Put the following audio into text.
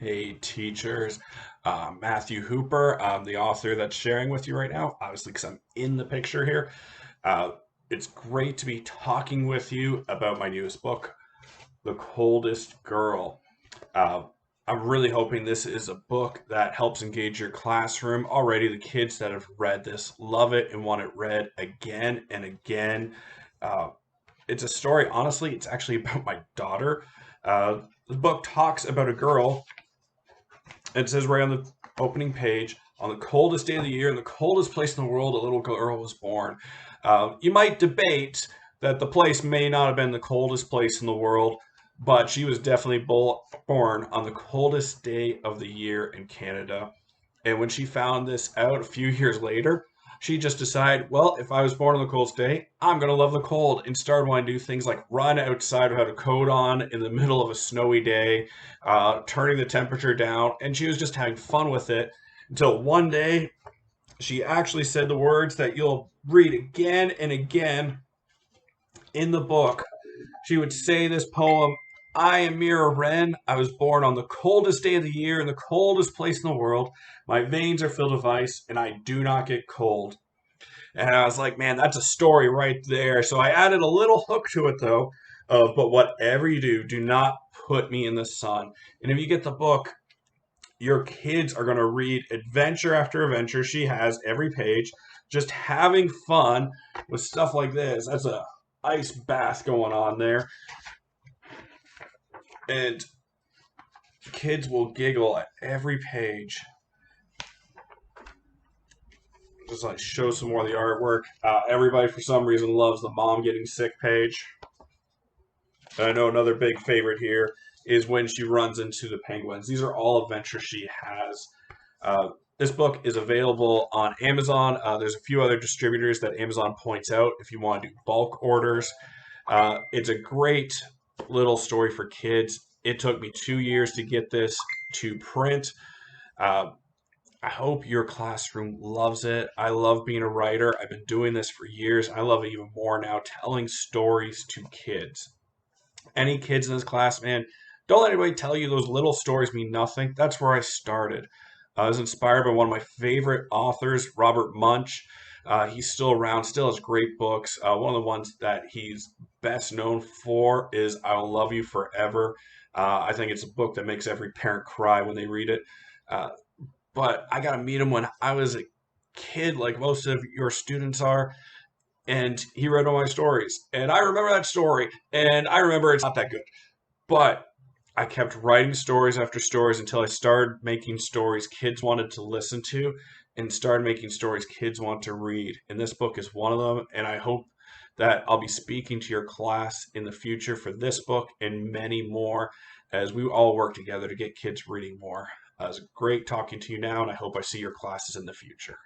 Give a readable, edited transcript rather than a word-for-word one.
Hey, teachers. Matthew Hooper, I'm the author that's sharing with you right now, obviously, because I'm in the picture here. Uh, it's great to be talking with you about my newest book, The Coldest Girl. Uh, I'm really hoping this is a book that helps engage your classroom. Already, the kids that have read this love it and want it read again and again. Uh, it's a story, honestly, it's actually about my daughter. The book talks about a girl. It says right on the opening page, on the coldest day of the year, in the coldest place in the world, a little girl was born. You might debate that the place may not have been the coldest place in the world, but she was definitely born on the coldest day of the year in Canada. And when she found this out a few years later, she just decided, well, if I was born on the coldest day, I'm going to love the cold, and started wanting to do things like run outside without a coat on in the middle of a snowy day, turning the temperature down. And she was just having fun with it until one day she actually said the words that you'll read again and again in the book. She would say this poem, I am Mira Wren. I was born on the coldest day of the year in the coldest place in the world. My veins are filled with ice, and I do not get cold. And I was like, man, that's a story right there. So I added a little hook to it, though, of, but whatever you do, do not put me in the sun. And if you get the book, your kids are going to read adventure after adventure. She has every page, just having fun with stuff like this. That's a ice bath going on there. And kids will giggle at every page. Just like show some more of the artwork. Everybody, for some reason, loves the mom getting sick page. And I know another big favorite here is when she runs into the penguins. These are all adventures she has. Uh, this book is available on Amazon. There's a few other distributors that Amazon points out if you want to do bulk orders. It's a great little story for kids. It took me 2 years to get this to print. Uh, I hope your classroom loves it. I love being a writer. I've been doing this for years. I love it even more now, telling stories to kids. Any kids in this class, man, don't let anybody tell you those little stories mean nothing. That's where I started. I was inspired by one of my favorite authors, Robert Munch. He's still around, still has great books. One of the ones that he's best known for is I Will Love You Forever. I think it's a book that makes every parent cry when they read it. Uh, but I got to meet him when I was a kid, like most of your students are, and he read all my stories. And I remember that story, and I remember it's not that good. But I kept writing stories after stories until I started making stories kids wanted to listen to and started making stories kids want to read. And this book is one of them. And I hope that I'll be speaking to your class in the future for this book and many more as we all work together to get kids reading more. It's great talking to you now, and I hope I see your classes in the future.